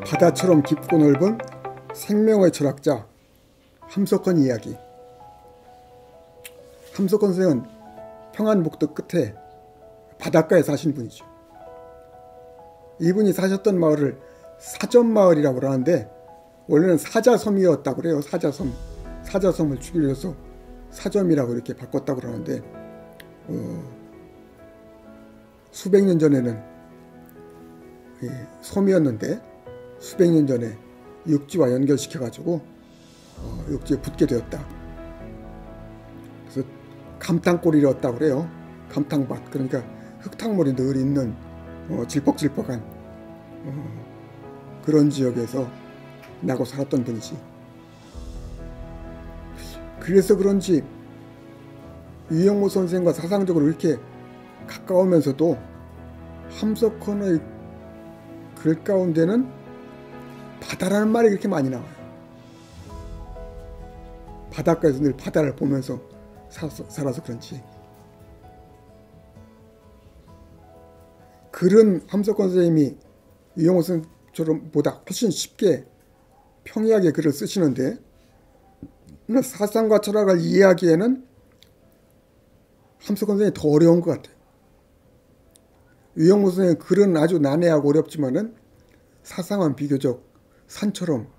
바다처럼 깊고 넓은 생명의 철학자 함석헌 이야기. 함석헌 선생은 평안북도 끝에 바닷가에 사신 분이죠. 이분이 사셨던 마을을 사점마을이라고 하는데 원래는 사자섬이었다고 그래요. 사자섬. 사자섬을 줄여서 사점이라고 이렇게 바꿨다고 그러는데 수백 년 전에는 섬이었는데 수백 년 전에 육지와 연결시켜가지고 육지에 붙게 되었다. 그래서 감탕골이었다고 그래요. 감탕밭. 그러니까 흙탕물이 늘 있는 질퍽질퍽한 그런 지역에서 나고 살았던 분이지. 그래서 그런지 유영모 선생과 사상적으로 이렇게 가까우면서도 함석헌의 글 가운데는 바다라는 말이 그렇게 많이 나와요. 바닷가에서 늘 바다를 보면서 살아서 그런지. 글은 함석헌 선생님이 유영호 선생처럼 보다 훨씬 쉽게 평이하게 글을 쓰시는데 사상과 철학을 이해하기에는 함석헌 선생님이 더 어려운 것 같아요. 유영호 선생의 글은 아주 난해하고 어렵지만은 사상은 비교적 산처럼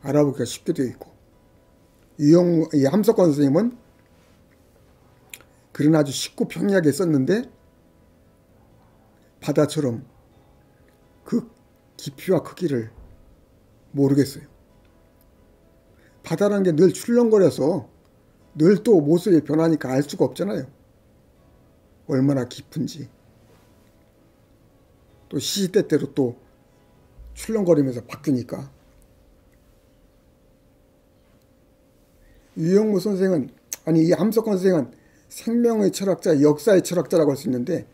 알아보기가 쉽게 되어 있고, 이 함석헌 선생님은 글은 아주 쉽고 평이하게 썼는데 바다처럼 그 깊이와 크기를 모르겠어요. 바다라는 게 늘 출렁거려서 늘 또 모습이 변하니까 알 수가 없잖아요. 얼마나 깊은지. 또 시시때때로 또 출렁거리면서 바뀌니까. 유영모 선생은, 아니 이 함석헌 선생은 생명의 철학자, 역사의 철학자라고 할 수 있는데,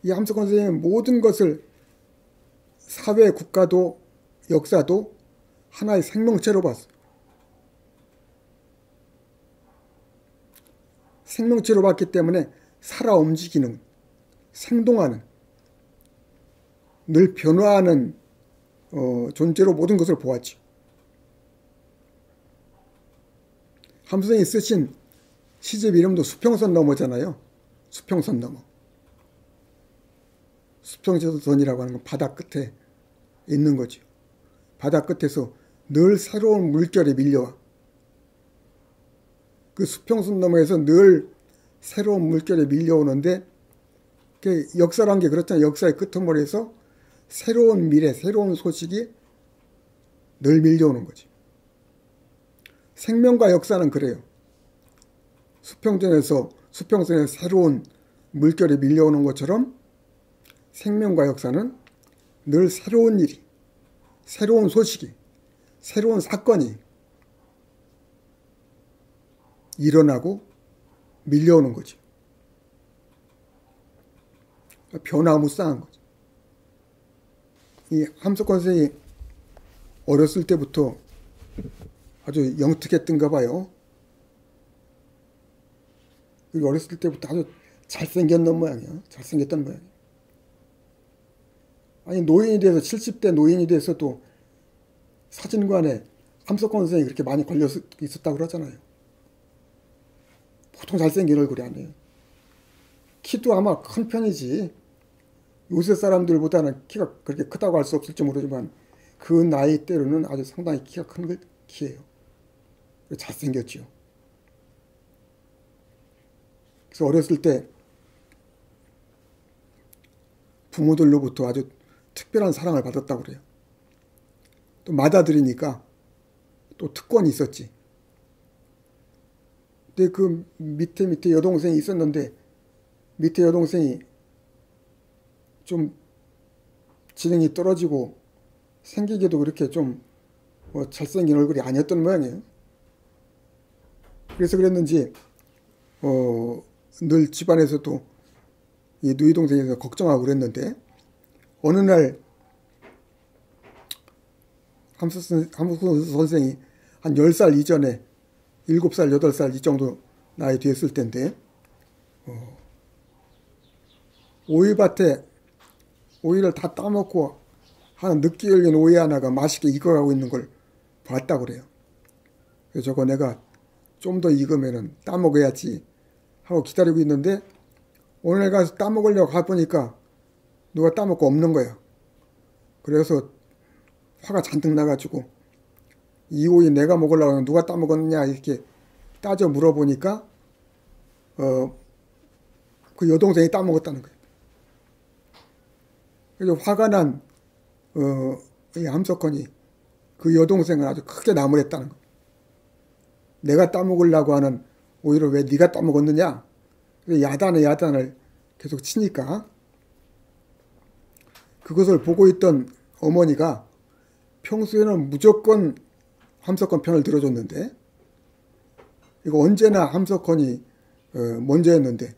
이 함석헌 선생은 모든 것을 사회, 국가도 역사도 하나의 생명체로 봤어. 생명체로 봤기 때문에 살아 움직이는, 생동하는, 늘 변화하는 존재로 모든 것을 보았죠. 함 선생이 쓰신 시집 이름도 수평선 너머잖아요. 수평선 너머. 수평선이라고 하는 건 바다 끝에 있는 거죠. 바다 끝에서 늘 새로운 물결이 밀려와. 그 수평선 너머에서 늘 새로운 물결이 밀려오는데, 역사란 게 그렇잖아요. 역사의 끄트머리에서 새로운 미래, 새로운 소식이 늘 밀려오는 거지. 생명과 역사는 그래요. 수평선에서 새로운 물결이 밀려오는 것처럼 생명과 역사는 늘 새로운 일이, 새로운 소식이, 새로운 사건이 일어나고 밀려오는 거죠. 변화무쌍한 거죠. 이 함석헌 선생이 어렸을 때부터 아주 영특했던가 봐요. 그리고 어렸을 때부터 아주 잘생겼던 모양이에요. 잘생겼던 모양이에요. 아니 노인이 돼서 70대 노인이 돼서도 사진관에 함석헌 선생이 그렇게 많이 걸려 있었다고 그러잖아요. 보통 잘생긴 얼굴이 아니에요. 키도 아마 큰 편이지. 요새 사람들보다는 키가 그렇게 크다고 할 수 없을지 모르지만 그 나이 때로는 아주 상당히 키가 큰 키예요. 잘생겼죠. 그래서 어렸을 때 부모들로부터 아주 특별한 사랑을 받았다고 그래요. 또 맏아들이니까 또 특권이 있었지. 근데 그 밑에 여동생이 있었는데, 밑에 여동생이 좀 지능이 떨어지고 생기기도 그렇게 좀 잘생긴 얼굴이 아니었던 모양이에요. 그래서 그랬는지 늘 집안에서도 이 누이 동생에서 걱정하고 그랬는데, 어느 날 함석헌 선생이 한 10살 이전에 7살, 8살 이 정도 나이 됐을 텐데 오이밭에 오이를 다 따먹고 한 늦게 열린 오이 하나가 맛있게 익어가고 있는 걸 봤다고 그래요. 그래서 저거 내가 좀 더 익으면은 따먹어야지 하고 기다리고 있는데 오늘 가서 따먹으려고 가보니까 누가 따먹고 없는 거예요. 그래서 화가 잔뜩 나가지고 이 오이 내가 먹으려고 하면 누가 따먹었느냐 이렇게 따져 물어보니까 그 여동생이 따먹었다는 거예요. 그래서 화가 난 이 함석헌이 그 여동생을 아주 크게 나무랬다는 거예요. 내가 따먹으려고 하는 오이를 왜 네가 따먹었느냐. 야단을 계속 치니까 그것을 보고 있던 어머니가 평소에는 무조건 함석헌 편을 들어줬는데 이거 언제나 함석헌이 먼저였는데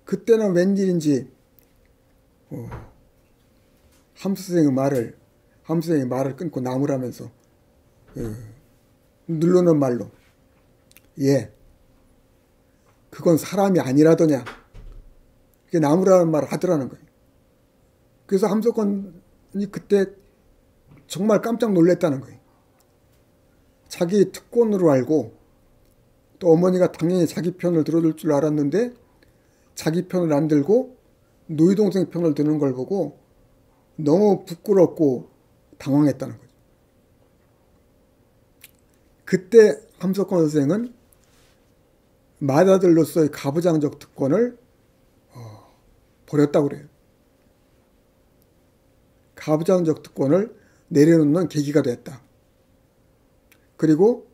그때는 웬일인지 함수생의 말을 끊고 나무라면서 누르는 말로 예 그건 사람이 아니라더냐 이게 나무라는 말을 하더라는 거예요. 그래서 함석헌이 그때 정말 깜짝 놀랐다는 거예요. 자기 특권으로 알고 또 어머니가 당연히 자기 편을 들어줄 줄 알았는데 자기 편을 안 들고 노이 동생 편을 드는 걸 보고 너무 부끄럽고 당황했다는 거죠. 그때 함석헌 선생은 맏아들로서의 가부장적 특권을 버렸다고 그래요. 가부장적 특권을 내려놓는 계기가 됐다. 그리고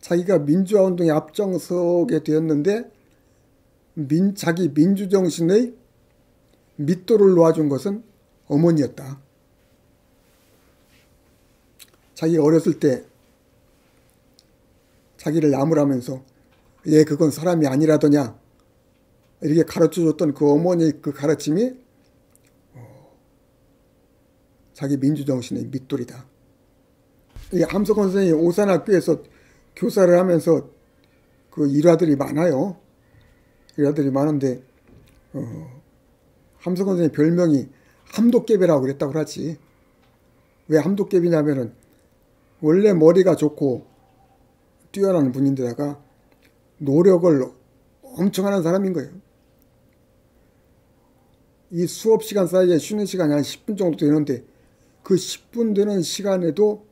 자기가 민주화운동에 앞장서게 되었는데 자기 민주정신의 밑도를 놓아준 것은 어머니였다. 자기가 어렸을 때 자기를 나무라면서 얘 그건 사람이 아니라더냐 이렇게 가르쳐줬던 그 어머니의 그 가르침이 자기 민주정신의 밑돌이다. 이 함석헌 선생이 오산학교에서 교사를 하면서 그 일화들이 많아요. 일화들이 많은데 함석헌 선생의 별명이 함도깨비라고 그랬다고 하지. 왜 함도깨비냐면은 원래 머리가 좋고 뛰어난 분인데다가 노력을 엄청 하는 사람인 거예요. 이 수업 시간 사이에 쉬는 시간이 한 10분 정도 되는데 그 10분 되는 시간에도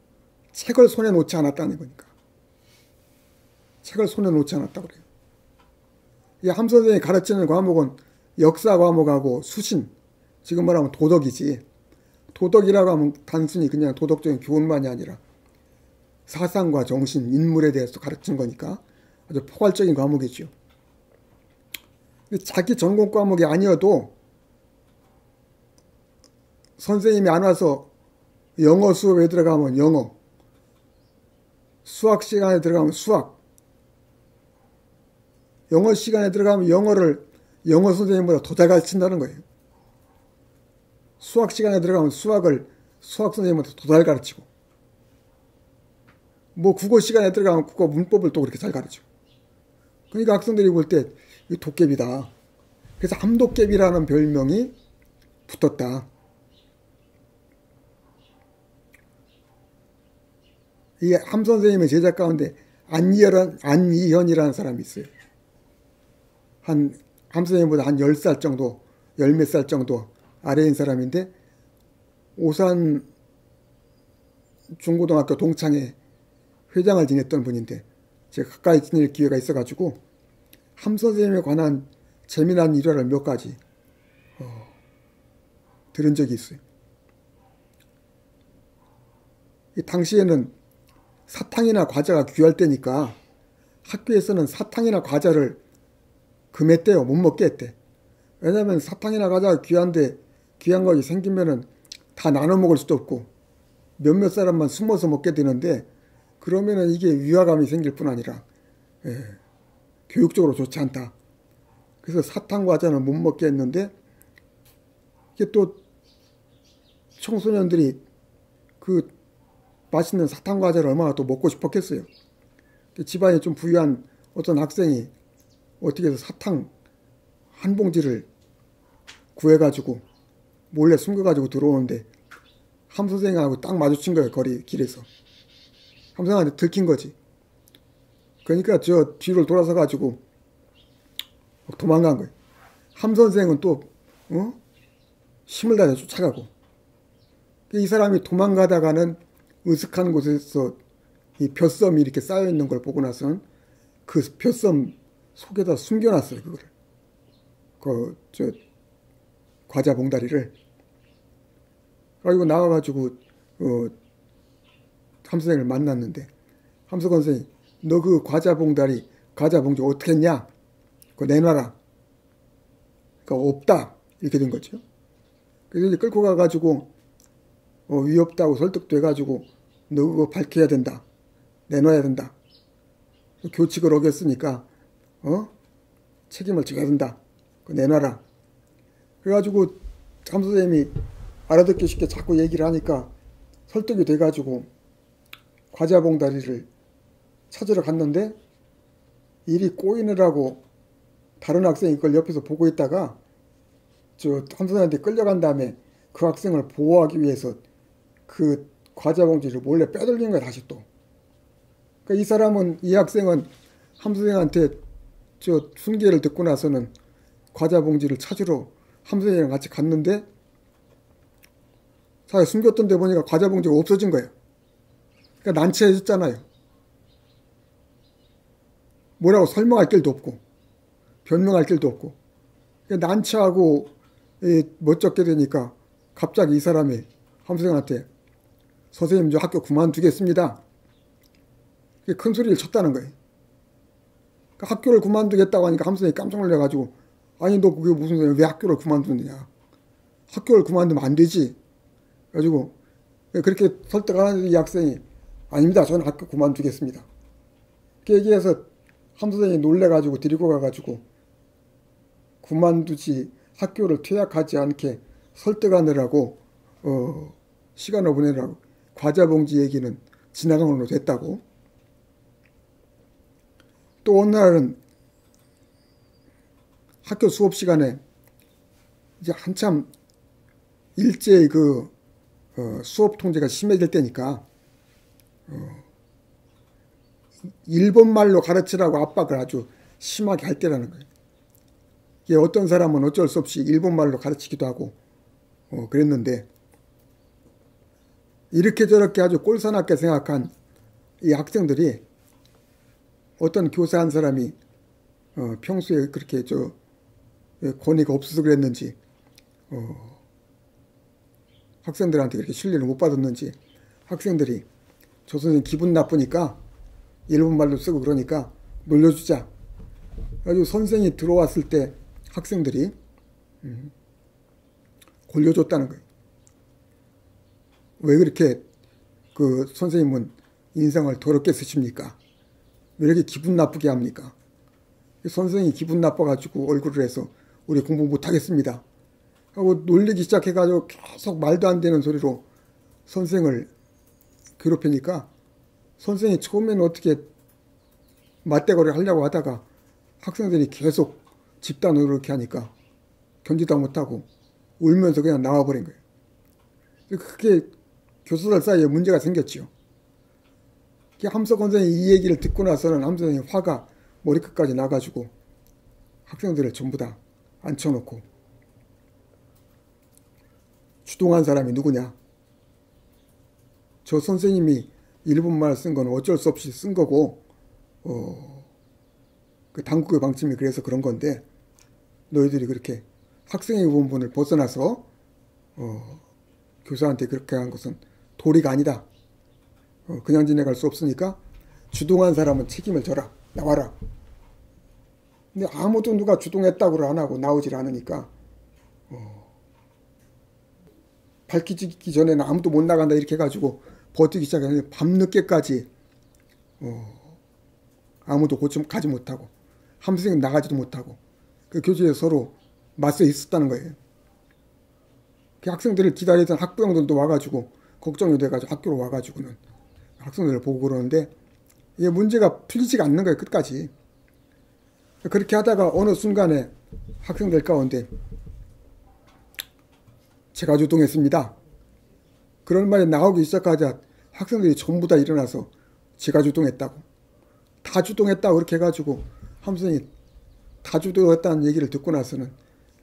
책을 손에 놓지 않았다는 거니까. 책을 손에 놓지 않았다고 그래요. 이 함 선생이 가르치는 과목은 역사 과목하고 수신, 지금 말하면 도덕이지. 도덕이라고 하면 단순히 그냥 도덕적인 교훈만이 아니라 사상과 정신, 인물에 대해서 가르치는 거니까 아주 포괄적인 과목이죠. 자기 전공 과목이 아니어도 선생님이 안 와서 영어 수업에 들어가면 영어, 수학 시간에 들어가면 수학, 영어 시간에 들어가면 영어를 영어 선생님보다 더 잘 가르친다는 거예요. 수학 시간에 들어가면 수학을 수학 선생님보다 더 잘 가르치고 뭐 국어 시간에 들어가면 국어 문법을 또 그렇게 잘 가르치고 그러니까 학생들이 볼 때 이 도깨비다. 그래서 함도깨비라는 별명이 붙었다. 이 함 선생님의 제자 가운데 안이현이라는 사람이 있어요. 함 선생님보다 한 10살 정도, 10몇 살 정도 아래인 사람인데 오산 중고등학교 동창회 회장을 지냈던 분인데 제가 가까이 지낼 기회가 있어가지고 함 선생님에 관한 재미난 일화를 몇 가지 들은 적이 있어요. 이 당시에는 사탕이나 과자가 귀할 때니까 학교에서는 사탕이나 과자를 금했대요. 못 먹게 했대. 왜냐하면 사탕이나 과자가 귀한데 귀한 것이 생기면은 다 나눠 먹을 수도 없고 몇몇 사람만 숨어서 먹게 되는데 그러면은 이게 위화감이 생길 뿐 아니라 교육적으로 좋지 않다. 그래서 사탕 과자는 못 먹게 했는데 이게 또 청소년들이 그 맛있는 사탕 과자를 얼마나 또 먹고 싶었겠어요. 집안이 좀 부유한 어떤 학생이 어떻게 해서 사탕 한 봉지를 구해가지고 몰래 숨겨가지고 들어오는데 함 선생하고 딱 마주친 거예요. 거리 길에서. 함 선생한테 들킨 거지. 그러니까 저 뒤를 돌아서 가지고 도망간 거예요. 함 선생은 또 힘을 다해 쫓아가고, 이 사람이 도망가다가는 으슥한 곳에서 이 벼섬이 이렇게 쌓여 있는 걸 보고 나서는 그 벼섬 속에다 숨겨놨어요. 그거를 저 과자 봉다리를. 그리고 나와가지고 함 선생을 만났는데, 함석 선생이 너 그 과자 봉지 어떻게 했냐? 그거 내놔라. 그러니까 없다. 이렇게 된 거죠. 그래서 이제 끌고 가가지고 위협다고 설득돼가지고 너 그거 밝혀야 된다. 내놔야 된다. 교칙을 어겼으니까 책임을 져야 된다. 그거 내놔라. 그래가지고 함 선생님이 알아듣기 쉽게 자꾸 얘기를 하니까 설득이 돼가지고 과자 봉다리를 찾으러 갔는데, 일이 꼬이느라고 다른 학생이 그걸 옆에서 보고 있다가 저 함 선생한테 끌려간 다음에 그 학생을 보호하기 위해서 그 과자 봉지를 몰래 빼돌린 거야, 다시 또. 그러니까 이 학생은 함 선생한테 저 훈계를 듣고 나서는 과자 봉지를 찾으러 함 선생이랑 같이 갔는데, 사실 숨겼던 데 보니까 과자 봉지가 없어진 거예요. 그러니까 난처해졌잖아요. 뭐라고 설명할 길도 없고 변명할 길도 없고, 그러니까 난처하고 멋쩍게 되니까 갑자기 이 사람이 함 선생한테 선생님 저 학교 그만두겠습니다. 큰 소리를 쳤다는 거예요. 그러니까 학교를 그만두겠다고 하니까 함 선생이 깜짝 놀라가지고 아니 너 그게 무슨 소리야, 왜 학교를 그만두느냐, 학교를 그만두면 안 되지. 그래가지고 그렇게 설득하는 이 학생이 아닙니다, 저는 학교 그만두겠습니다. 그 얘기해서 함 선생이 놀래가지고 데리고 가가지고 그만두지 학교를 퇴학하지 않게 설득하느라고 시간을 보내느라고 과자 봉지 얘기는 지나간 걸로 됐다고. 또 어느 날은 학교 수업 시간에 이제 한참 일제의 수업 통제가 심해질 때니까 일본말로 가르치라고 압박을 아주 심하게 할 때라는 거예요. 이게 어떤 사람은 어쩔 수 없이 일본말로 가르치기도 하고 그랬는데, 이렇게 저렇게 아주 꼴사납게 생각한 이 학생들이 어떤 교사 한 사람이 평소에 그렇게 권위가 없어서 그랬는지 학생들한테 그렇게 신뢰를 못 받았는지 학생들이 저 선생님 기분 나쁘니까 일본말로 쓰고 그러니까 놀려주자. 그래가지고 선생이 들어왔을 때 학생들이 골려줬다는 거예요. 왜 그렇게 그 선생님은 인상을 더럽게 쓰십니까? 왜 이렇게 기분 나쁘게 합니까? 선생이 기분 나빠가지고 얼굴을 해서 우리 공부 못하겠습니다 하고 놀리기 시작해가지고 계속 말도 안 되는 소리로 선생을 괴롭히니까, 선생이 처음에는 어떻게 맞대거리 하려고 하다가 학생들이 계속 집단으로 그렇게 하니까 견디다 못하고 울면서 그냥 나와버린 거예요. 그게 교수들 사이에 문제가 생겼죠. 함석 선생이 이 얘기를 듣고 나서는 함석 선생이 화가 머리끝까지 나가지고 학생들을 전부 다 앉혀놓고 주동한 사람이 누구냐? 저 선생님이 일본말 쓴 건 어쩔 수 없이 쓴 거고 그 당국의 방침이 그래서 그런 건데, 너희들이 그렇게 학생의 본분을 벗어나서 교사한테 그렇게 한 것은 도리가 아니다. 그냥 지내갈 수 없으니까 주동한 사람은 책임을 져라. 나와라. 근데 아무도 누가 주동했다고를 안 하고 나오질 않으니까 밝히기 전에는 아무도 못 나간다 이렇게 해가지고 버티기 시작했는데 밤늦게까지 아무도 가지 못하고 함 선생님 나가지도 못하고 그 교실에 서로 맞서 있었다는 거예요. 그 학생들을 기다리던 학부형들도 와가지고 걱정이 돼가지고 학교로 와가지고는 학생들을 보고 그러는데, 이게 문제가 풀리지가 않는 거예요, 끝까지. 그렇게 하다가 어느 순간에 학생들 가운데 제가 주동했습니다, 그런 말이 나오기 시작하자 학생들이 전부 다 일어나서 제가 주동했다고, 다 주동했다고 그렇게 해가지고 함선이 다 주동했다는 얘기를 듣고 나서는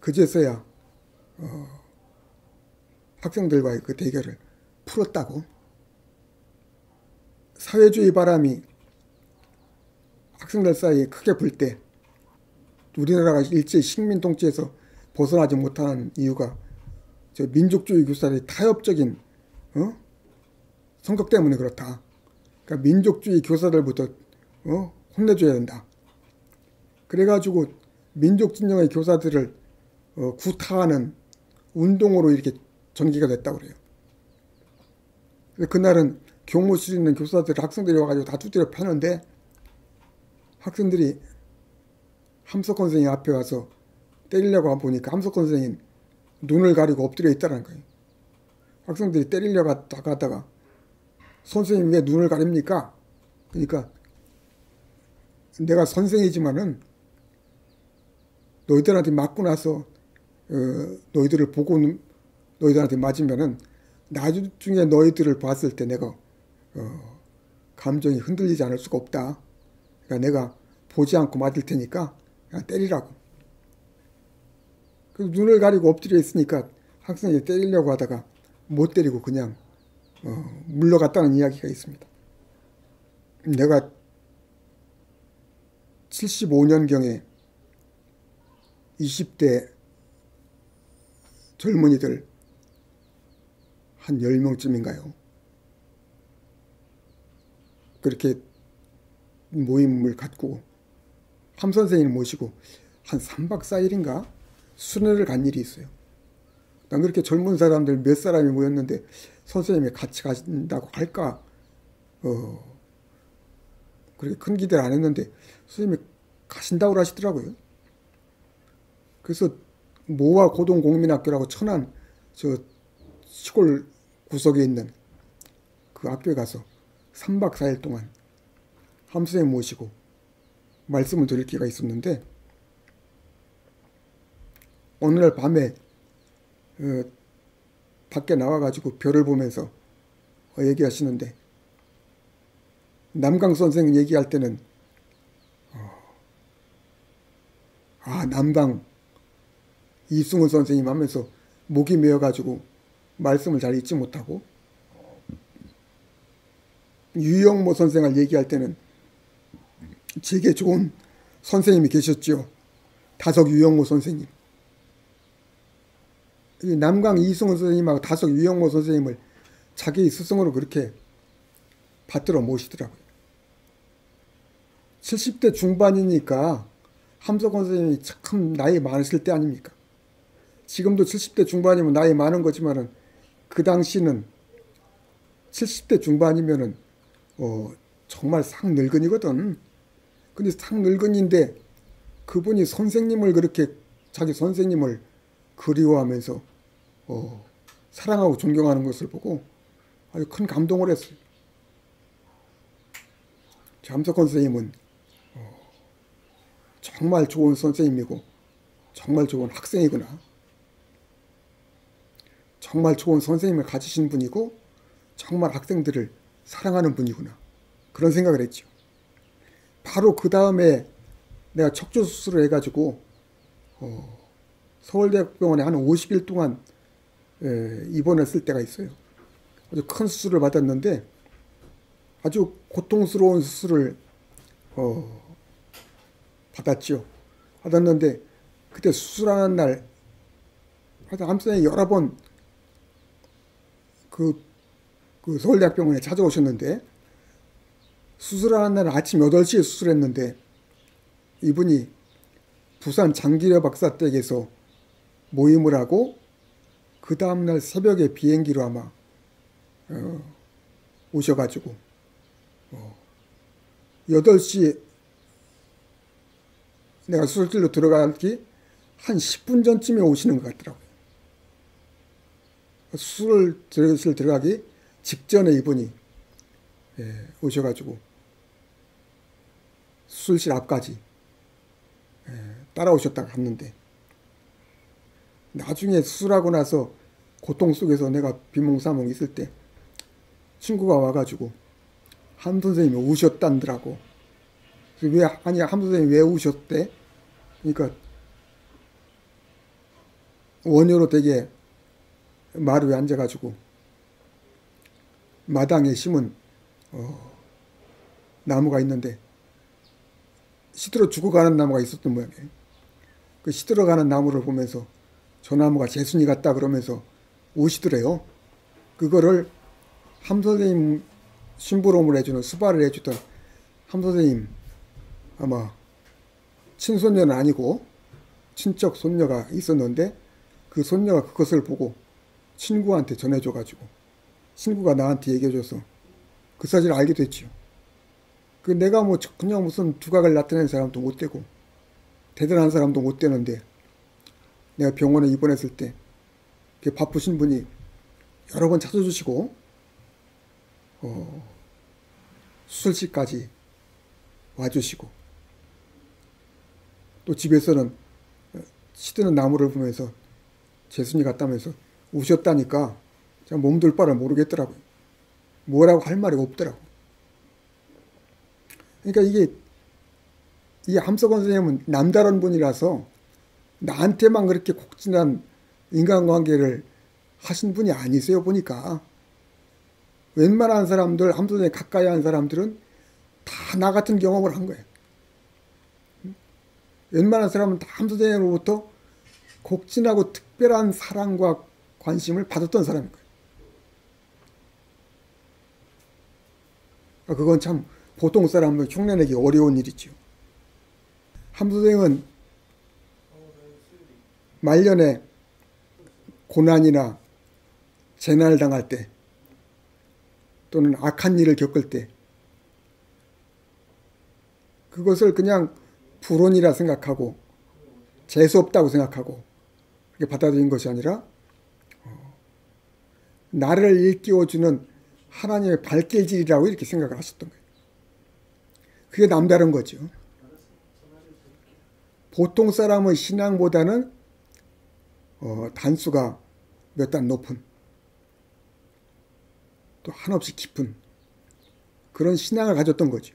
그제서야 학생들과의 그 대결을 풀었다고. 사회주의 바람이 학생들 사이에 크게 불 때 우리나라가 일제 식민 통치에서 벗어나지 못하는 이유가 저 민족주의 교사들의 타협적인 성격 때문에 그렇다. 그러니까 민족주의 교사들부터 혼내줘야 된다. 그래가지고 민족 진영의 교사들을 구타하는 운동으로 이렇게 전개가 됐다고 그래요. 그날은 교무실에 있는 교사들, 학생들이 와가지고 다 두드려 패는데 학생들이 함석헌 선생님 앞에 와서 때리려고 보니까 함석헌 선생님 눈을 가리고 엎드려 있다는 거예요. 학생들이 때리려고 하다가 선생님 왜 눈을 가립니까? 그러니까 내가 선생이지만은 너희들한테 맞고 나서 너희들을 보고 너희들한테 맞으면은 나중에 너희들을 봤을 때 내가 감정이 흔들리지 않을 수가 없다. 그러니까 내가 보지 않고 맞을 테니까 그냥 때리라고. 그 눈을 가리고 엎드려 있으니까 학생이 때리려고 하다가 못 때리고 그냥 물러갔다는 이야기가 있습니다. 내가 75년경에 20대 젊은이들 한 10명쯤인가요? 그렇게 모임을 갖고 함 선생님을 모시고 한 3박 4일인가 순회를 간 일이 있어요. 난 그렇게 젊은 사람들 몇 사람이 모였는데 선생님이 같이 가신다고 할까 그렇게 큰 기대를 안 했는데 선생님이 가신다고 하시더라고요. 그래서 모와 고동공민학교라고 천안 저 시골 구석에 있는 그 학교에 가서 3박 4일 동안 함 선생님 모시고 말씀을 드릴 기회가 있었는데 어느 날 밤에 밖에 나와가지고 별을 보면서 얘기하시는데 남강 선생 얘기할 때는 남강 이승훈 선생님 하면서 목이 메어가지고 말씀을 잘 잊지 못하고 유영모 선생을 얘기할 때는 제게 좋은 선생님이 계셨죠. 다석 유영모 선생님. 남강 이승훈 선생님하고 다석 유영모 선생님을 자기 스승으로 그렇게 받들어 모시더라고요. 70대 중반이니까 함석헌 선생님이 참 나이 많으실 때 아닙니까? 지금도 70대 중반이면 나이 많은 거지만은 그 당시는 70대 중반이면은 정말 상늙은이거든. 근데 상늙은인데 그분이 선생님을 그렇게 자기 선생님을 그리워하면서 사랑하고 존경하는 것을 보고 아주 큰 감동을 했어요. 함석헌 선생님은 정말 좋은 선생님이고 정말 좋은 학생이구나. 정말 좋은 선생님을 가지신 분이고 정말 학생들을 사랑하는 분이구나. 그런 생각을 했죠. 바로 그 다음에 내가 척추 수술을 해가지고 서울대병원에 한 50일 동안 입원했을 때가 있어요. 아주 큰 수술을 받았는데 아주 고통스러운 수술을 받았는데 그때 수술하는 날 하여튼 암선생님이 여러 번 그 서울대학병원에 찾아오셨는데 수술하는 날 아침 8시에 수술했는데 이분이 부산 장기려 박사댁에서 모임을 하고 그 다음날 새벽에 비행기로 아마 오셔가지고 8시 내가 수술실로 들어가기 한 10분 전쯤에 오시는 것 같더라고요. 수술실 들어가기 직전에 이분이 오셔가지고 수술실 앞까지 따라오셨다가 갔는데, 나중에 수술하고 나서 고통 속에서 내가 비몽사몽 있을 때 친구가 와가지고 함 선생님이 우셨단더라고. 아니, 함 선생님이 왜 우셨대? 그러니까 원효로 되게 마루에 앉아가지고 마당에 심은 나무가 있는데 시들어 죽어가는 나무가 있었던 모양이에요. 그 시들어가는 나무를 보면서 저 나무가 제순이 같다 그러면서 우시더래요. 그거를 함 선생님 심부름을 해주는, 수발을 해주던 함 선생님, 아마 친손녀는 아니고 친척 손녀가 있었는데, 그 손녀가 그것을 보고 친구한테 전해줘가지고 친구가 나한테 얘기해줘서 그 사실을 알게 됐지요. 그 내가 뭐 그냥 무슨 두각을 나타내는 사람도 못 되고 대단한 사람도 못 되는데, 내가 병원에 입원했을 때 바쁘신 분이 여러 번 찾아주시고 수술실까지 와주시고, 또 집에서는 시드는 나무를 보면서 제순이 같다면서 우셨다니까 제가 몸둘 바를 모르겠더라고요. 뭐라고 할 말이 없더라고. 그러니까 이 함석원 선생님은 남다른 분이라서 나한테만 그렇게 곡진한 인간관계를 하신 분이 아니세요. 보니까 웬만한 사람들, 함 선생님 가까이 한 사람들은 다 나 같은 경험을 한 거예요. 웬만한 사람은 다 함 선생님으로부터 곡진하고 특별한 사랑과 관심을 받았던 사람인 거예요. 그건 참 보통 사람을 흉내내기 어려운 일이죠. 함 선생은 말년에 고난이나 재난을 당할 때 또는 악한 일을 겪을 때 그것을 그냥 불운이라 생각하고 재수없다고 생각하고 그렇게 받아들인 것이 아니라 나를 일깨워주는 하나님의 발길질이라고 이렇게 생각을 하셨던 거예요. 그게 남다른 거죠. 보통 사람의 신앙보다는 단수가 몇 단 높은, 또 한없이 깊은 그런 신앙을 가졌던 거죠.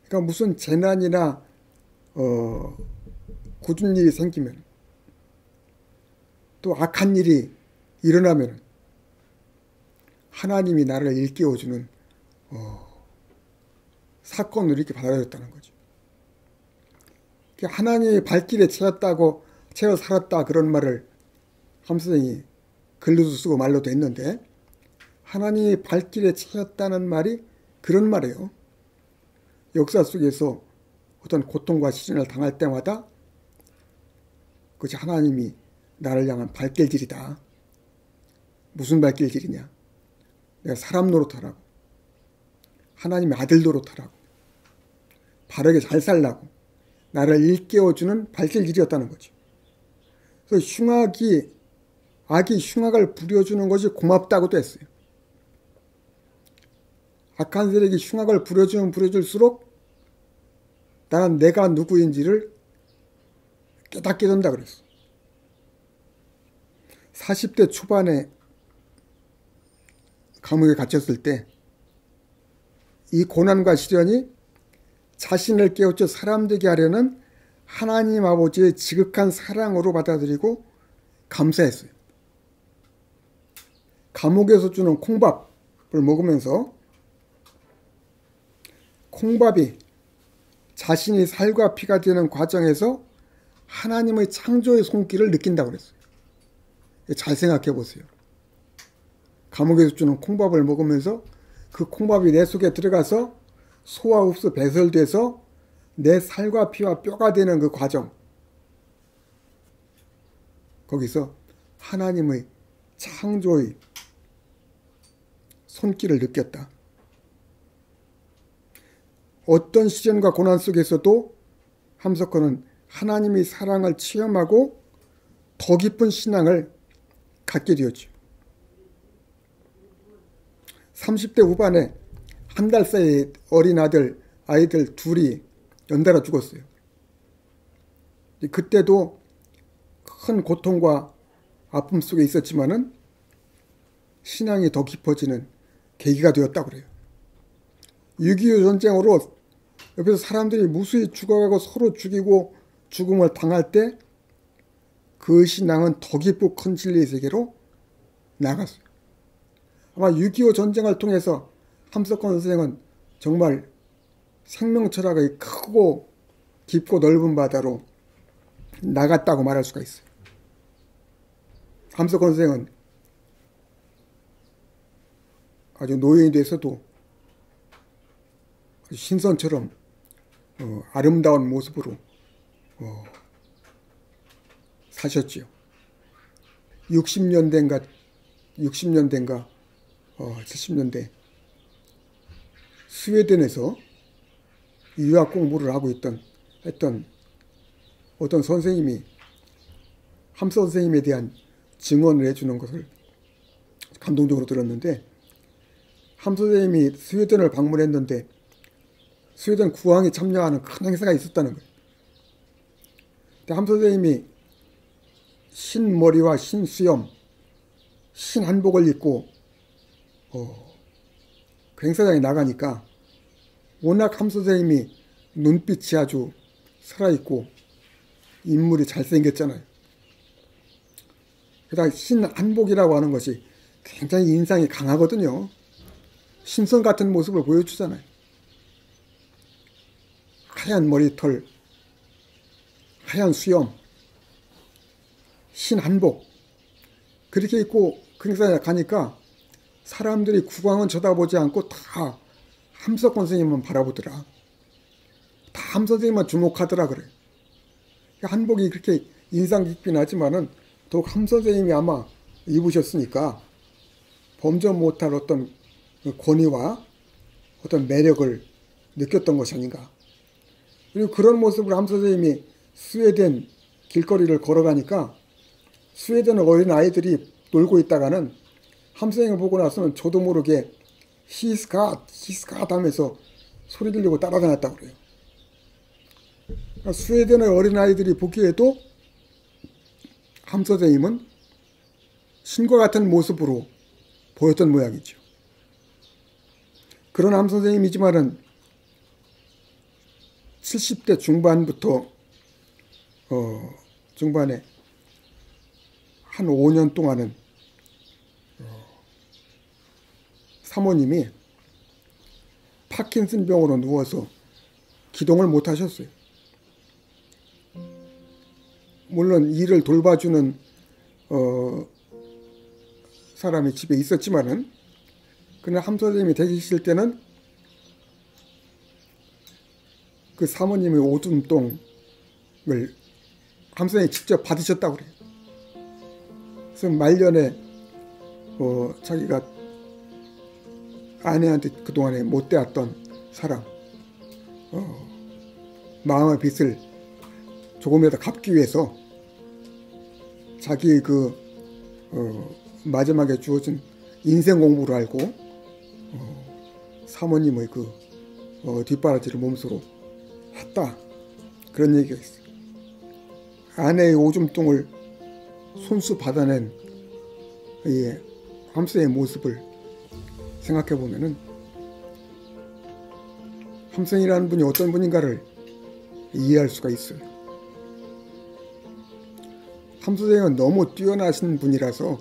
그러니까 무슨 재난이나 굳은 일이 생기면, 또 악한 일이 일어나면 하나님이 나를 일깨워주는 사건으로 이렇게 받아들였다는 거죠. 하나님의 발길에 채어 살았다 그런 말을 함 선생이 글로도 쓰고 말로도 했는데, 하나님의 발길에 채였다는 말이 그런 말이에요. 역사 속에서 어떤 고통과 시련을 당할 때마다 그것이 하나님이 나를 향한 발길질이다. 무슨 발길질이냐? 내가 사람 노릇하라고, 하나님의 아들 노릇하라고, 바르게 잘 살라고 나를 일깨워주는 발길질이었다는 거죠. 그래서 악이 흉악을 부려주는 것이 고맙다고도 했어요. 악한 세력이 흉악을 부려주면 부려줄수록 나는 내가 누구인지를 깨닫게 된다 그랬어. 40대 초반에 감옥에 갇혔을 때 이 고난과 시련이 자신을 깨우쳐 사람 되게 하려는 하나님 아버지의 지극한 사랑으로 받아들이고 감사했어요. 감옥에서 주는 콩밥을 먹으면서 콩밥이 자신이 살과 피가 되는 과정에서 하나님의 창조의 손길을 느낀다고 그랬어요. 잘 생각해 보세요. 감옥에서 주는 콩밥을 먹으면서 그 콩밥이 내 속에 들어가서 소화 흡수 배설돼서 내 살과 피와 뼈가 되는 그 과정, 거기서 하나님의 창조의 손길을 느꼈다. 어떤 시련과 고난 속에서도 함석헌은 하나님의 사랑을 체험하고 더 깊은 신앙을 갖게 되었죠. 30대 후반에 한 달 사이 어린 아이들 둘이 연달아 죽었어요. 그때도 큰 고통과 아픔 속에 있었지만은 신앙이 더 깊어지는 계기가 되었다고 그래요. 6.25 전쟁으로 옆에서 사람들이 무수히 죽어가고 서로 죽이고 죽음을 당할 때 그 신앙은 더 깊고 큰 진리의 세계로 나갔어요. 아마 6.25 전쟁을 통해서 함석헌 선생은 정말 생명 철학의 크고 깊고 넓은 바다로 나갔다고 말할 수가 있어요. 함석헌 선생은 아주 노인이 돼서도 아주 신선처럼 아름다운 모습으로 사셨지요. 60년대인가 70년대 스웨덴에서 유학 공부를 하고 했던 어떤 선생님이 함석 선생님에 대한 증언을 해주는 것을 감동적으로 들었는데, 함석 선생님이 스웨덴을 방문했는데 스웨덴 국왕이 참여하는 큰 행사가 있었다는 거예요. 함석 선생님이 흰머리와 흰수염, 흰 한복을 입고 그 행사장에 나가니까 워낙 함석 선생님이 눈빛이 아주 살아있고 인물이 잘생겼잖아요. 게다가 흰 한복이라고 하는 것이 굉장히 인상이 강하거든요. 신선 같은 모습을 보여주잖아요. 하얀 머리털, 하얀 수염, 흰 한복, 그렇게 입고 그 행사에 가니까 사람들이 국왕은 쳐다보지 않고 다 함석헌 선생님만 바라보더라. 다 함석 선생님만 주목하더라 그래. 한복이 그렇게 인상 깊긴 하지만은 더욱 함석 선생님이 아마 입으셨으니까 범접 못할 어떤 권위와 어떤 매력을 느꼈던 것이 아닌가. 그리고 그런 모습으로 함석 선생님이 스웨덴 길거리를 걸어가니까 스웨덴 어린 아이들이 놀고 있다가는 함석 선생님을 보고 나서는 저도 모르게 He's God 하면서 소리 들리고 따라다녔다고 그래요. 스웨덴의 어린아이들이 보기에도 함석 선생님은 신과 같은 모습으로 보였던 모양이죠. 그런 함석 선생님이지만은 70대 중반부터 중반에 한 5년 동안은 사모님이 파킨슨 병으로 누워서 기동을 못 하셨어요. 물론 일을 돌봐주는 사람이 집에 있었지만은, 그러나 함석 선생님이 계실 때는 그 사모님의 오줌똥을 함석 선생님이 직접 받으셨다고 그래요. 그래서 말년에 자기가 아내한테 그동안에 못되었던 사랑, 마음의 빚을 조금이라도 갚기 위해서 자기의 마지막에 주어진 인생 공부를 알고 사모님의 뒷바라지를 몸소로 했다, 그런 얘기가 있어요. 아내의 오줌통을 손수 받아낸 이 함석의 모습을 생각해 보면은 함석이라는 분이 어떤 분인가를 이해할 수가 있어요. 함석 선생은 너무 뛰어나신 분이라서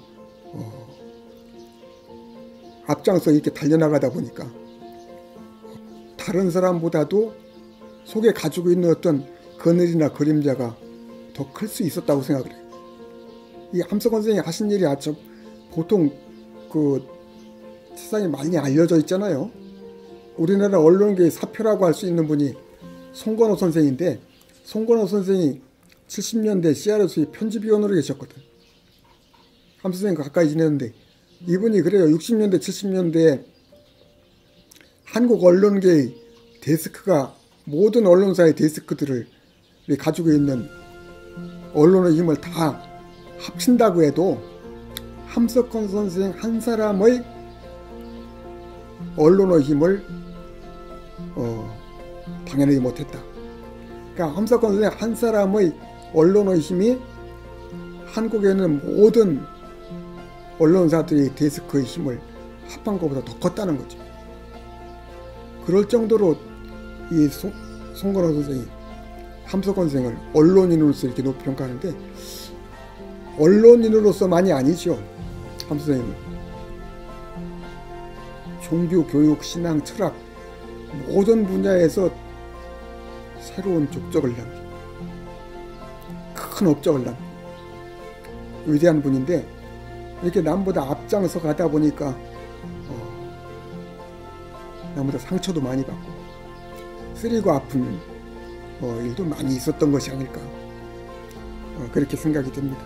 앞장서 이렇게 달려나가다 보니까 다른 사람보다도 속에 가지고 있는 어떤 그늘이나 그림자가 더 클 수 있었다고 생각을 해요. 이 함석헌 선생이 하신 일이 아주 보통 세상에 많이 알려져 있잖아요. 우리나라 언론계의 사표라고 할 수 있는 분이 송건호 선생인데, 송건호 선생이 70년대 CRS의 편집위원으로 계셨거든. 함석 선생과 가까이 지냈는데 이분이 그래요. 60년대 70년대에 한국 언론계의 데스크가 모든 언론사의 데스크들을 가지고 있는 언론의 힘을 다 합친다고 해도 함석헌 선생 한 사람의 언론의 힘을 당연하지 못했다. 그러니까 함석헌 선생 한 사람의 언론의 힘이 한국에는 모든 언론사들의 데스크의 힘을 합한 것보다 더 컸다는 거죠. 그럴 정도로 이 송건호 선생이 함석헌 선생을 언론인으로서 이렇게 높이 평가하는데, 언론인으로서만이 아니죠. 함석헌 선생님은 종교, 교육, 신앙, 철학 모든 분야에서 새로운 족적을 남긴 큰 업적을 남긴 위대한 분인데, 이렇게 남보다 앞장서 가다 보니까 남보다 상처도 많이 받고 쓰리고 아픈 일도 많이 있었던 것이 아닐까, 그렇게 생각이 듭니다.